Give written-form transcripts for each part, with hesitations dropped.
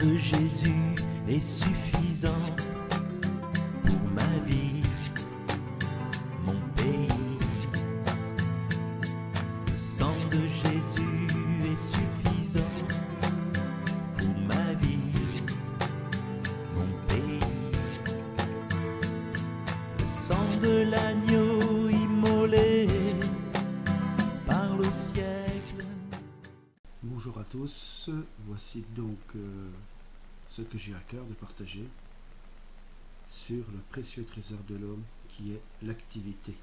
de Jésus est suffisant pour ma vie, mon pays. Le sang de Jésus est suffisant pour ma vie, mon pays. Le sang de l'agneau immolé par le siècle. Bonjour à tous, voici donc ce que j'ai à cœur de partager sur le précieux trésor de l'homme qui est l'activité.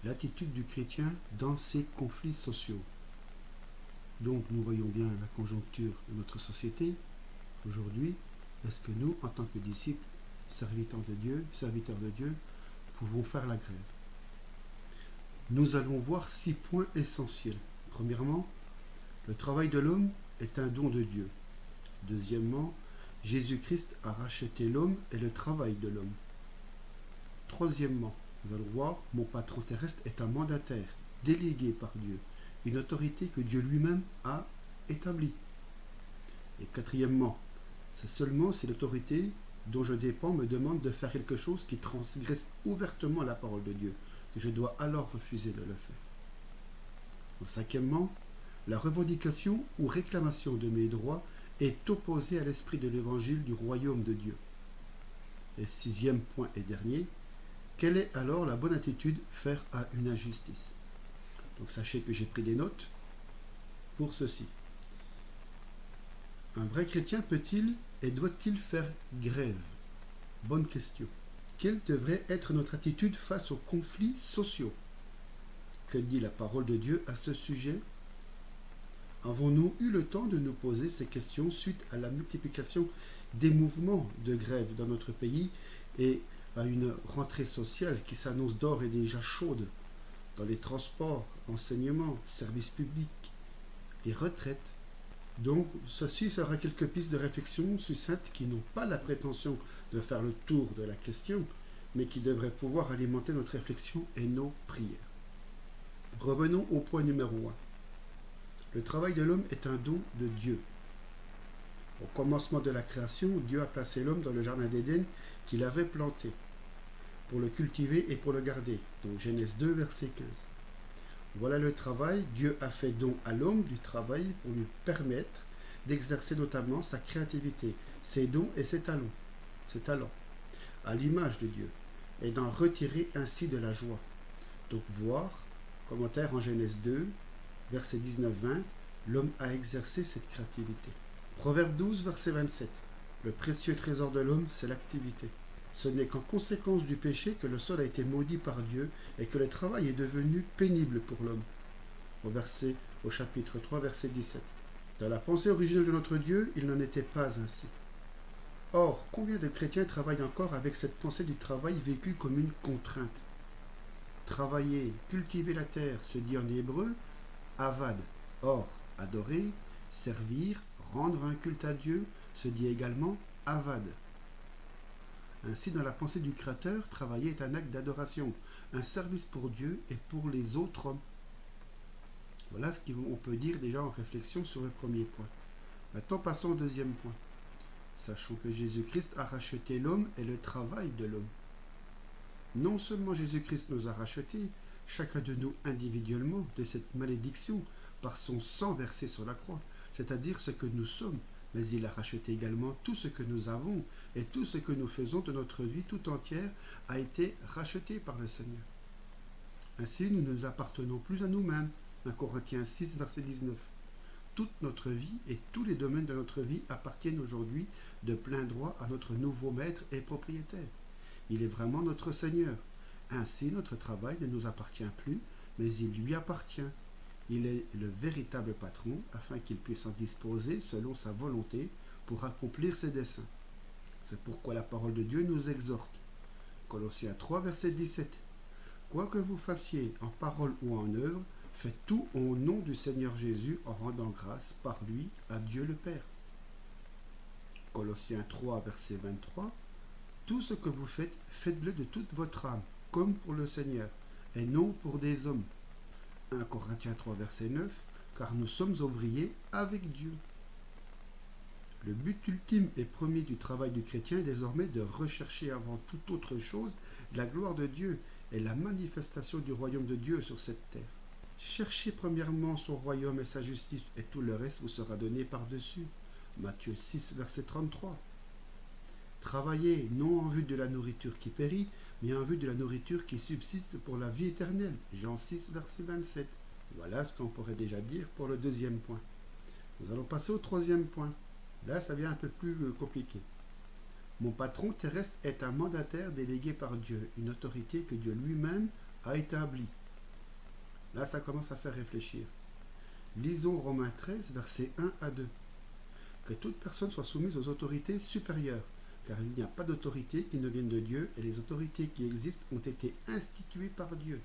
L'attitude du chrétien dans ses conflits sociaux. Donc nous voyons bien la conjoncture de notre société aujourd'hui. Est-ce que nous, en tant que disciples, serviteurs de Dieu, pouvons faire la grève? Nous allons voir 6 points essentiels. Premièrement, le travail de l'homme est un don de Dieu. Deuxièmement, Jésus-Christ a racheté l'homme et le travail de l'homme. Troisièmement, nous allons voir, mon patron terrestre est un mandataire, délégué par Dieu, une autorité que Dieu lui-même a établie. Et quatrièmement, c'est seulement si l'autorité dont je dépends me demande de faire quelque chose qui transgresse ouvertement la parole de Dieu, que je dois alors refuser de le faire. Cinquièmement, la revendication ou réclamation de mes droits est opposée à l'esprit de l'évangile du royaume de Dieu. Et sixième point et dernier, quelle est alors la bonne attitude face à une injustice? Donc sachez que j'ai pris des notes pour ceci. Un vrai chrétien peut-il et doit-il faire grève? Bonne question. Quelle devrait être notre attitude face aux conflits sociaux? Que dit la parole de Dieu à ce sujet? Avons-nous eu le temps de nous poser ces questions suite à la multiplication des mouvements de grève dans notre pays et à une rentrée sociale qui s'annonce d'ores et déjà chaude dans les transports, enseignements, services publics, les retraites? Donc, ceci sera quelques pistes de réflexion succinctes qui n'ont pas la prétention de faire le tour de la question, mais qui devraient pouvoir alimenter notre réflexion et nos prières. Revenons au point numéro 1. Le travail de l'homme est un don de Dieu. Au commencement de la création, Dieu a placé l'homme dans le jardin d'Éden qu'il avait planté, pour le cultiver et pour le garder. Donc Genèse 2, verset 15. Voilà le travail. Dieu a fait don à l'homme du travail pour lui permettre d'exercer notamment sa créativité, ses dons et ses talents, à l'image de Dieu, et d'en retirer ainsi de la joie. Donc voir, commentaire en Genèse 2, verset 19-20, l'homme a exercé cette créativité. Proverbe 12, verset 27. Le précieux trésor de l'homme, c'est l'activité. Ce n'est qu'en conséquence du péché que le sol a été maudit par Dieu et que le travail est devenu pénible pour l'homme. Au chapitre 3, verset 17. Dans la pensée originelle de notre Dieu, il n'en était pas ainsi. Or, combien de chrétiens travaillent encore avec cette pensée du travail vécue comme une contrainte? Travailler, cultiver la terre, se dit en hébreu avad. Or, adorer, servir, rendre un culte à Dieu, se dit également avad. Ainsi, dans la pensée du Créateur, travailler est un acte d'adoration, un service pour Dieu et pour les autres hommes. Voilà ce qu'on peut dire déjà en réflexion sur le premier point. Maintenant, passons au deuxième point. Sachons que Jésus-Christ a racheté l'homme et le travail de l'homme. Non seulement Jésus-Christ nous a rachetés, chacun de nous individuellement, de cette malédiction par son sang versé sur la croix, c'est-à-dire ce que nous sommes, mais il a racheté également tout ce que nous avons et tout ce que nous faisons de notre vie tout entière a été racheté par le Seigneur. Ainsi, nous ne nous appartenons plus à nous-mêmes. 1 Corinthiens 6, verset 19. Toute notre vie et tous les domaines de notre vie appartiennent aujourd'hui de plein droit à notre nouveau maître et propriétaire. Il est vraiment notre Seigneur. Ainsi, notre travail ne nous appartient plus, mais il lui appartient. Il est le véritable patron, afin qu'il puisse en disposer selon sa volonté pour accomplir ses desseins. C'est pourquoi la parole de Dieu nous exhorte. Colossiens 3, verset 17. Quoi que vous fassiez en parole ou en œuvre, faites tout au nom du Seigneur Jésus en rendant grâce par lui à Dieu le Père. Colossiens 3, verset 23. Tout ce que vous faites, faites-le de toute votre âme, comme pour le Seigneur, et non pour des hommes. 1 Corinthiens 3, verset 9, car nous sommes ouvriers avec Dieu. Le but ultime et premier du travail du chrétien est désormais de rechercher avant toute autre chose la gloire de Dieu et la manifestation du royaume de Dieu sur cette terre. Cherchez premièrement son royaume et sa justice, et tout le reste vous sera donné par-dessus. Matthieu 6, verset 33. Travaillez non en vue de la nourriture qui périt, mais en vue de la nourriture qui subsiste pour la vie éternelle. Jean 6, verset 27. Voilà ce qu'on pourrait déjà dire pour le deuxième point. Nous allons passer au troisième point. Là, ça devient un peu plus compliqué. Mon patron terrestre est un mandataire délégué par Dieu, une autorité que Dieu lui-même a établie. Là, ça commence à faire réfléchir. Lisons Romains 13, versets 1 à 2. Que toute personne soit soumise aux autorités supérieures, car il n'y a pas d'autorité qui ne vienne de Dieu, et les autorités qui existent ont été instituées par Dieu.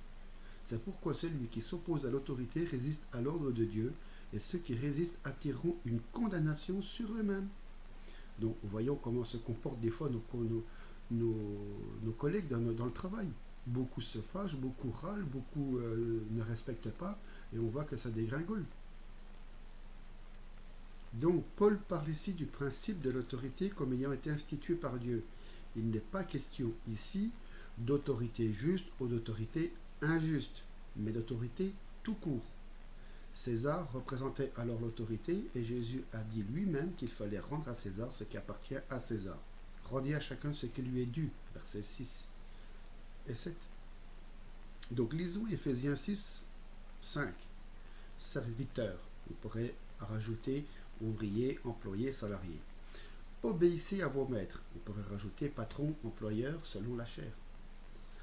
C'est pourquoi celui qui s'oppose à l'autorité résiste à l'ordre de Dieu, et ceux qui résistent attireront une condamnation sur eux-mêmes. Donc, voyons comment se comportent des fois nos collègues dans le travail. Beaucoup se fâchent, beaucoup râlent, beaucoup ne respectent pas, et on voit que ça dégringole. Donc, Paul parle ici du principe de l'autorité comme ayant été institué par Dieu. Il n'est pas question ici d'autorité juste ou d'autorité injuste, mais d'autorité tout court. César représentait alors l'autorité et Jésus a dit lui-même qu'il fallait rendre à César ce qui appartient à César. Rendez à chacun ce qui lui est dû, versets 6 et 7. Donc lisons Éphésiens 6, 5. Serviteur, on pourrait rajouter ouvrier, employé, salarié. Obéissez à vos maîtres, on pourrait rajouter patron, employeur, selon la chair.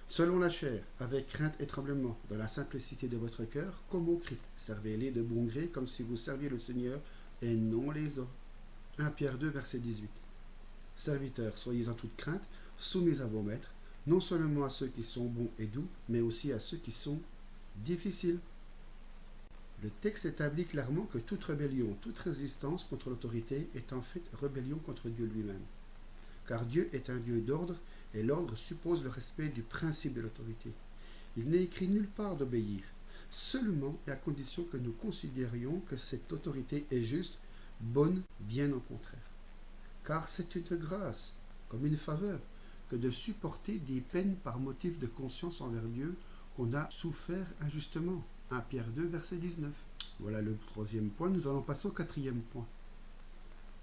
Selon la chair, avec crainte et tremblement, dans la simplicité de votre cœur, comme au Christ. Servez-les de bon gré, comme si vous serviez le Seigneur, et non les hommes. 1 Pierre 2, verset 18. Serviteurs, soyez en toute crainte, soumis à vos maîtres, non seulement à ceux qui sont bons et doux, mais aussi à ceux qui sont difficiles. Le texte établit clairement que toute rébellion, toute résistance contre l'autorité est en fait rébellion contre Dieu lui-même. Car Dieu est un Dieu d'ordre, et l'ordre suppose le respect du principe de l'autorité. Il n'est écrit nulle part d'obéir, seulement et à condition que nous considérions que cette autorité est juste, bonne, bien au contraire. Car c'est une grâce, comme une faveur, que de supporter des peines par motif de conscience envers Dieu qu'on a souffert injustement. 1 Pierre 2, verset 19. Voilà le troisième point, nous allons passer au quatrième point.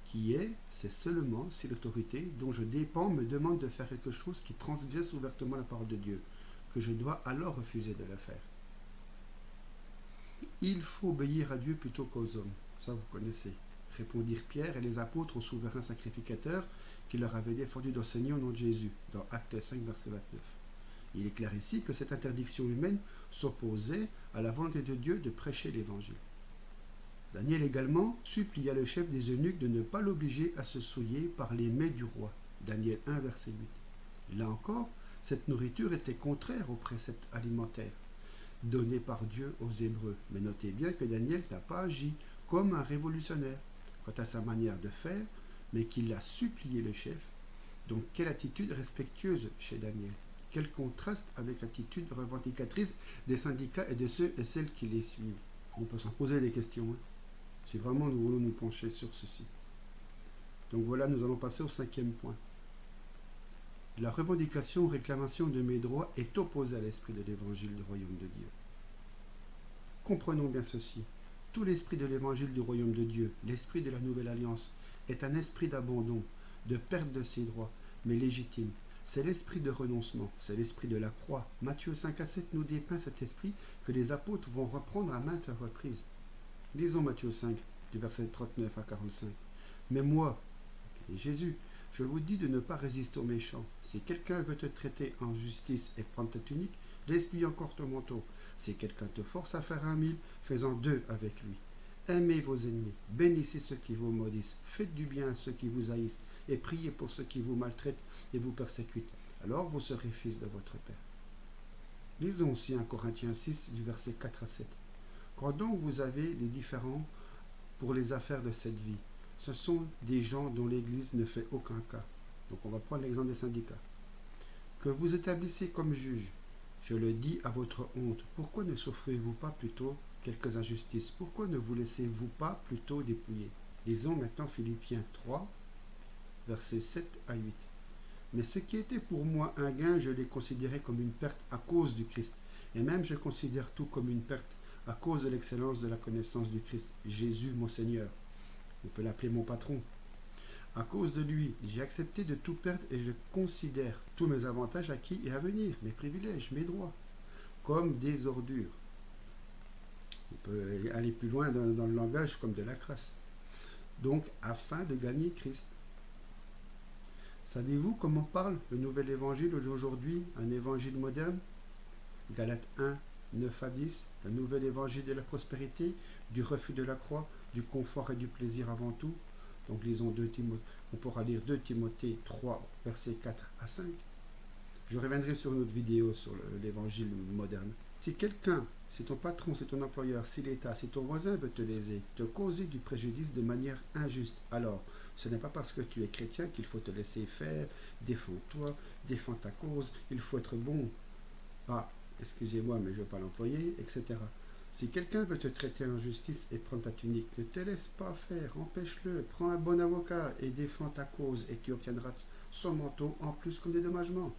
Qui est, c'est seulement si l'autorité dont je dépends me demande de faire quelque chose qui transgresse ouvertement la parole de Dieu, que je dois alors refuser de le faire. Il faut obéir à Dieu plutôt qu'aux hommes, ça vous connaissez, répondirent Pierre et les apôtres au souverain sacrificateur qui leur avait défendu d'enseigner au nom de Jésus, dans Actes 5, verset 29. Il est clair ici que cette interdiction humaine s'opposait à la volonté de Dieu de prêcher l'évangile. Daniel également supplia le chef des eunuques de ne pas l'obliger à se souiller par les mets du roi. Daniel 1, verset 8. Là encore, cette nourriture était contraire aux préceptes alimentaires donnés par Dieu aux Hébreux. Mais notez bien que Daniel n'a pas agi comme un révolutionnaire quant à sa manière de faire, mais qu'il a supplié le chef. Donc quelle attitude respectueuse chez Daniel. Quel contraste avec l'attitude revendicatrice des syndicats et de ceux et celles qui les suivent. On peut s'en poser des questions, si vraiment nous voulons nous pencher sur ceci. Donc voilà, nous allons passer au cinquième point. La revendication ou réclamation de mes droits est opposée à l'esprit de l'évangile du royaume de Dieu. Comprenons bien ceci. Tout l'esprit de l'évangile du royaume de Dieu, l'esprit de la nouvelle alliance, est un esprit d'abandon, de perte de ses droits, mais légitime. C'est l'esprit de renoncement, c'est l'esprit de la croix. Matthieu 5 à 7 nous dépeint cet esprit que les apôtres vont reprendre à maintes reprises. Lisons Matthieu 5, du verset 39 à 45. Mais moi, Jésus, je vous dis de ne pas résister aux méchants. Si quelqu'un veut te traiter en justice et prendre ta tunique, laisse-lui encore ton manteau. Si quelqu'un te force à faire 1000, fais-en 2 avec lui. Aimez vos ennemis, bénissez ceux qui vous maudissent, faites du bien à ceux qui vous haïssent, et priez pour ceux qui vous maltraitent et vous persécutent. Alors vous serez fils de votre Père. Lisons aussi 1 Corinthiens 6, du verset 4 à 7. Quand donc vous avez des différends pour les affaires de cette vie, ce sont des gens dont l'Église ne fait aucun cas. Donc on va prendre l'exemple des syndicats. Que vous établissez comme juge, je le dis à votre honte, pourquoi ne souffrez-vous pas plutôt quelques injustices? Pourquoi ne vous laissez-vous pas plutôt dépouiller? Lisons maintenant Philippiens 3, versets 7 à 8. Mais ce qui était pour moi un gain, je l'ai considéré comme une perte à cause du Christ. Et même je considère tout comme une perte à cause de l'excellence de la connaissance du Christ, Jésus mon Seigneur. On peut l'appeler mon patron. À cause de lui, j'ai accepté de tout perdre et je considère tous mes avantages acquis et à venir, mes privilèges, mes droits, comme des ordures. On peut aller plus loin dans le langage comme de la crasse. Donc, afin de gagner Christ. Savez-vous comment parle le nouvel évangile aujourd'hui, un évangile moderne? Galates 1, 9 à 10, le nouvel évangile de la prospérité, du refus de la croix, du confort et du plaisir avant tout. Donc lisons on pourra lire 2 Timothée 3, versets 4 à 5. Je reviendrai sur une autre vidéo sur l'évangile moderne. Si quelqu'un, si ton patron, si ton employeur, si l'État, si ton voisin veut te léser, te causer du préjudice de manière injuste, alors ce n'est pas parce que tu es chrétien qu'il faut te laisser faire, défends-toi, défends ta cause, il faut être bon. Ah, excusez-moi, mais je ne veux pas l'employer, etc. Si quelqu'un veut te traiter en justice et prendre ta tunique, ne te laisse pas faire, empêche-le, prends un bon avocat et défends ta cause et tu obtiendras son manteau en plus comme dédommagement.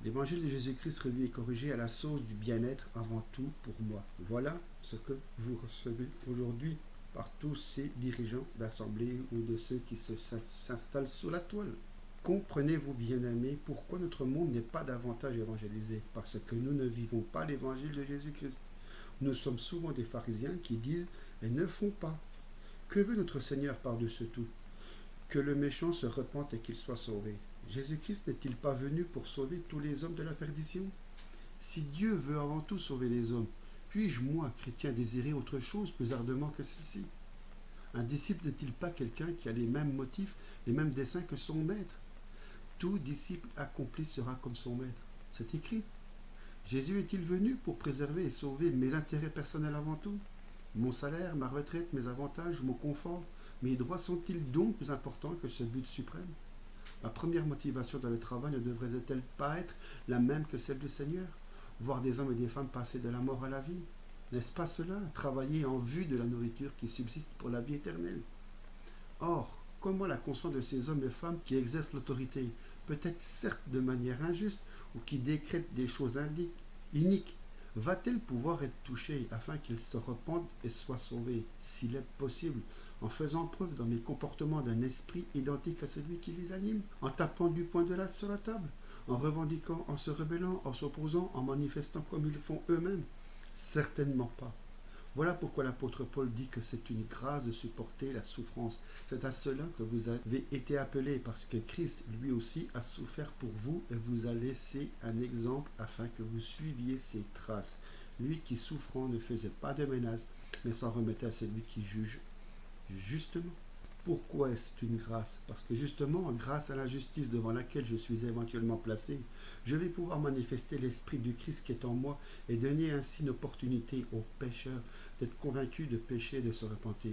L'évangile de Jésus-Christ revu et corrigé à la sauce du bien-être avant tout pour moi. Voilà ce que vous recevez aujourd'hui par tous ces dirigeants d'assemblée ou de ceux qui s'installent sous la toile. Comprenez-vous, bien-aimés, pourquoi notre monde n'est pas davantage évangélisé? Parce que nous ne vivons pas l'évangile de Jésus-Christ. Nous sommes souvent des pharisiens qui disent et ne font pas. Que veut notre Seigneur par-dessus tout? Que le méchant se repente et qu'il soit sauvé. Jésus-Christ n'est-il pas venu pour sauver tous les hommes de la perdition? Si Dieu veut avant tout sauver les hommes, puis-je, moi, chrétien, désirer autre chose plus ardemment que celle-ci? Un disciple n'est-il pas quelqu'un qui a les mêmes motifs, les mêmes desseins que son maître? Tout disciple accompli sera comme son maître. C'est écrit. Jésus est-il venu pour préserver et sauver mes intérêts personnels avant tout? Mon salaire, ma retraite, mes avantages, mon confort, mes droits sont-ils donc plus importants que ce but suprême? Ma première motivation dans le travail ne devrait-elle pas être la même que celle du Seigneur? Voir des hommes et des femmes passer de la mort à la vie? N'est-ce pas cela, travailler en vue de la nourriture qui subsiste pour la vie éternelle? Or, comment la conscience de ces hommes et femmes qui exercent l'autorité, peut-être certes de manière injuste, ou qui décrètent des choses iniques, va-t-elle pouvoir être touchée afin qu'ils se repentent et soient sauvés, s'il est possible, en faisant preuve dans mes comportements d'un esprit identique à celui qui les anime, en tapant du poing sur la table, en revendiquant, en se rebellant, en s'opposant, en manifestant comme ils font eux-mêmes? Certainement pas. Voilà pourquoi l'apôtre Paul dit que c'est une grâce de supporter la souffrance. C'est à cela que vous avez été appelés, parce que Christ lui aussi a souffert pour vous et vous a laissé un exemple afin que vous suiviez ses traces. Lui qui souffrant ne faisait pas de menaces, mais s'en remettait à celui qui juge justement. Pourquoi est-ce une grâce? Parce que justement, grâce à la justice devant laquelle je suis éventuellement placé, je vais pouvoir manifester l'esprit du Christ qui est en moi et donner ainsi une opportunité aux pécheurs d'être convaincus de pécher et de se repentir.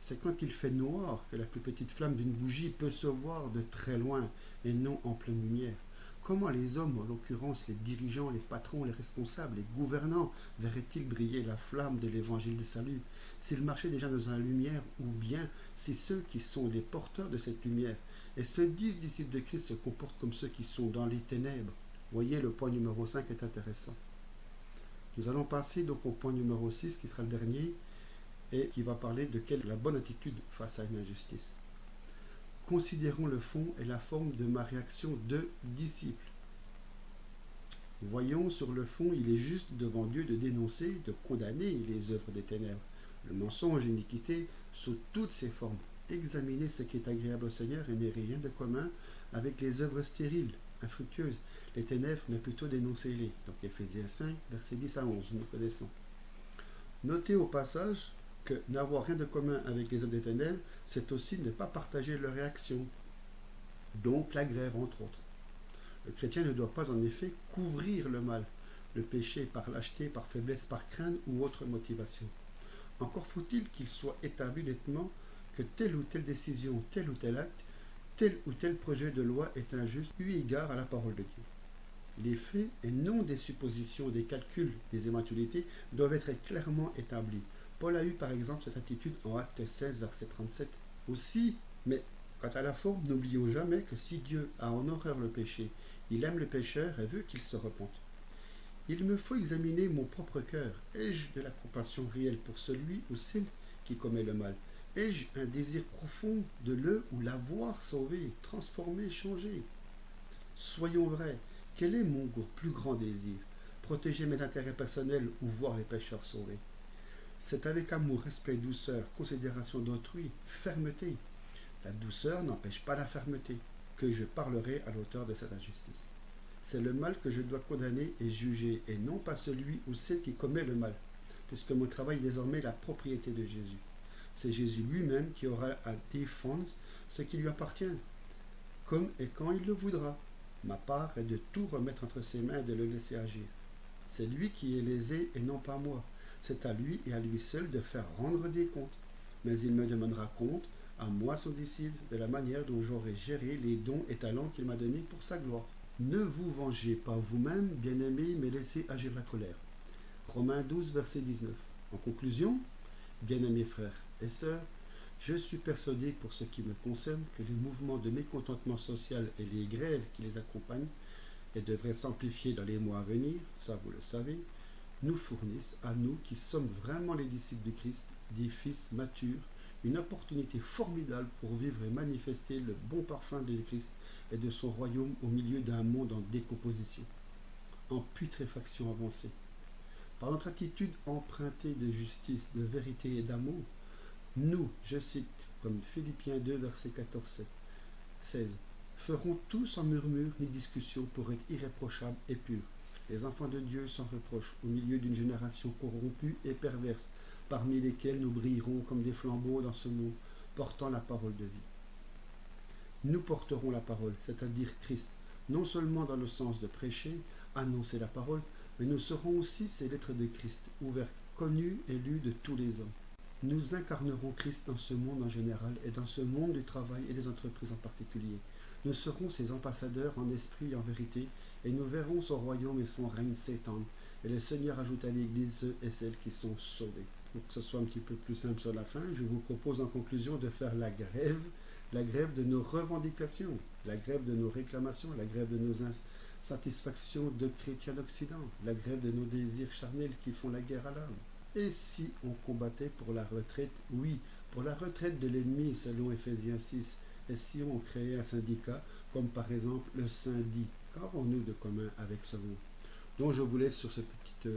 C'est quand il fait noir que la plus petite flamme d'une bougie peut se voir de très loin et non en pleine lumière. Comment les hommes, en l'occurrence les dirigeants, les patrons, les responsables, les gouvernants, verraient-ils briller la flamme de l'évangile du salut s'ils marchaient déjà dans la lumière, ou bien si ceux qui sont les porteurs de cette lumière et se disent disciples de Christ se comportent comme ceux qui sont dans les ténèbres? Voyez, le point numéro 5 est intéressant. Nous allons passer donc au point numéro 6 qui sera le dernier et qui va parler de quelle est la bonne attitude face à une injustice. Considérons le fond et la forme de ma réaction de disciple. Voyons, sur le fond, il est juste devant Dieu de dénoncer, de condamner les œuvres des ténèbres, le mensonge et l'iniquité sous toutes ses formes. Examiner ce qui est agréable au Seigneur et n'a rien de commun avec les œuvres stériles, infructueuses, les ténèbres, mais plutôt dénoncer-les. Donc Éphésiens 5, versets 10 à 11, nous connaissons. Notez au passage que n'avoir rien de commun avec les œuvres des ténèbres, c'est aussi ne pas partager leurs réactions, donc la grève entre autres. Le chrétien ne doit pas en effet couvrir le mal, le péché par lâcheté, par faiblesse, par crainte ou autre motivation. Encore faut-il qu'il soit établi nettement que telle ou telle décision, tel ou tel acte, tel ou tel projet de loi est injuste eu égard à la parole de Dieu. Les faits et non des suppositions, des calculs, des éventualités doivent être clairement établis. Paul a eu par exemple cette attitude en Actes 16, verset 37 aussi, mais quant à la forme, n'oublions jamais que si Dieu a en horreur le péché, il aime le pécheur et veut qu'il se repente. Il me faut examiner mon propre cœur. Ai-je de la compassion réelle pour celui ou celle qui commet le mal? Ai-je un désir profond de le ou la voir sauvé, transformé, changé? Soyons vrais, quel est mon plus grand désir? Protéger mes intérêts personnels ou voir les pécheurs sauvés? C'est avec amour, respect, douceur, considération d'autrui, fermeté. La douceur n'empêche pas la fermeté, que je parlerai à l'auteur de cette injustice. C'est le mal que je dois condamner et juger, et non pas celui ou celle qui commet le mal, puisque mon travail est désormais la propriété de Jésus. C'est Jésus lui-même qui aura à défendre ce qui lui appartient, comme et quand il le voudra. Ma part est de tout remettre entre ses mains et de le laisser agir. C'est lui qui est lésé et non pas moi. C'est à lui et à lui seul de faire rendre des comptes. Mais il me demandera compte, à moi son disciple, de la manière dont j'aurai géré les dons et talents qu'il m'a donnés pour sa gloire. Ne vous vengez pas vous-même, bien-aimés, mais laissez agir la colère. Romains 12, verset 19. En conclusion, bien-aimés frères et sœurs, je suis persuadé pour ce qui me concerne que les mouvements de mécontentement social et les grèves qui les accompagnent et devraient s'amplifier dans les mois à venir, ça vous le savez, nous fournissent à nous qui sommes vraiment les disciples du Christ, des fils matures, une opportunité formidable pour vivre et manifester le bon parfum de Christ et de son royaume au milieu d'un monde en décomposition, en putréfaction avancée. Par notre attitude empruntée de justice, de vérité et d'amour, nous, je cite, comme Philippiens 2, verset 14-16, ferons tout sans murmure ni discussion pour être irréprochables et purs, les enfants de Dieu sans reproche, au milieu d'une génération corrompue et perverse, parmi lesquels nous brillerons comme des flambeaux dans ce monde, portant la parole de vie. Nous porterons la parole, c'est-à-dire Christ, non seulement dans le sens de prêcher, annoncer la parole, mais nous serons aussi ces lettres de Christ, ouvertes, connues et lues de tous les hommes. Nous incarnerons Christ dans ce monde en général et dans ce monde du travail et des entreprises en particulier. Nous serons ses ambassadeurs en esprit et en vérité, et nous verrons son royaume et son règne s'étendre. Et le Seigneur ajoute à l'Église ceux et celles qui sont sauvés. Pour que ce soit un petit peu plus simple sur la fin, je vous propose en conclusion de faire la grève de nos revendications, la grève de nos réclamations, la grève de nos insatisfactions de chrétiens d'Occident, la grève de nos désirs charnels qui font la guerre à l'âme. Et si on combattait pour la retraite, oui, pour la retraite de l'ennemi selon Éphésiens 6, et si on créait un syndicat, comme par exemple le Syndic, qu'avons-nous de commun avec ce mot? Donc je vous laisse sur ce petit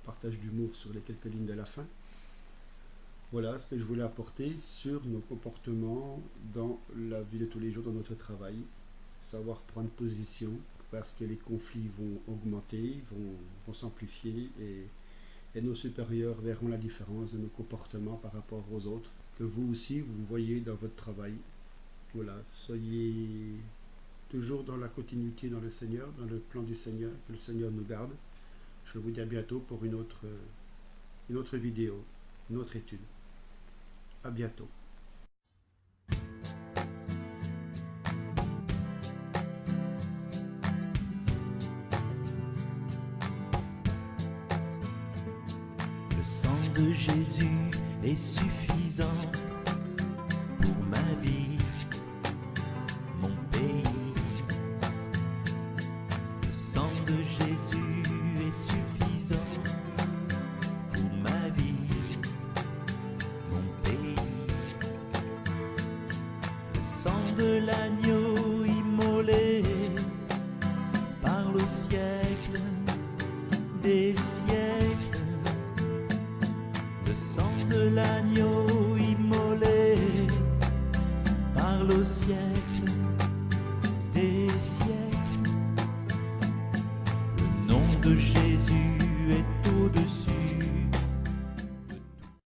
partage d'humour sur les quelques lignes de la fin. Voilà ce que je voulais apporter sur nos comportements dans la vie de tous les jours, dans notre travail. Savoir prendre position, parce que les conflits vont augmenter, vont s'amplifier, et nos supérieurs verront la différence de nos comportements par rapport aux autres, que vous aussi, vous voyez dans votre travail. Voilà, soyez toujours dans la continuité dans le Seigneur, dans le plan du Seigneur, que le Seigneur nous garde. Je vous dis à bientôt pour une autre vidéo, une autre étude. À bientôt. Le sang de Jésus est suffisant pour ma vie, mon pays. Le sang de Jésus est suffisant pour ma vie, mon pays. Le sang de l'agneau immolé par le siècle des siècles. Le sang de l'agneau immolé par le siècle des siècles. Le nom de Jésus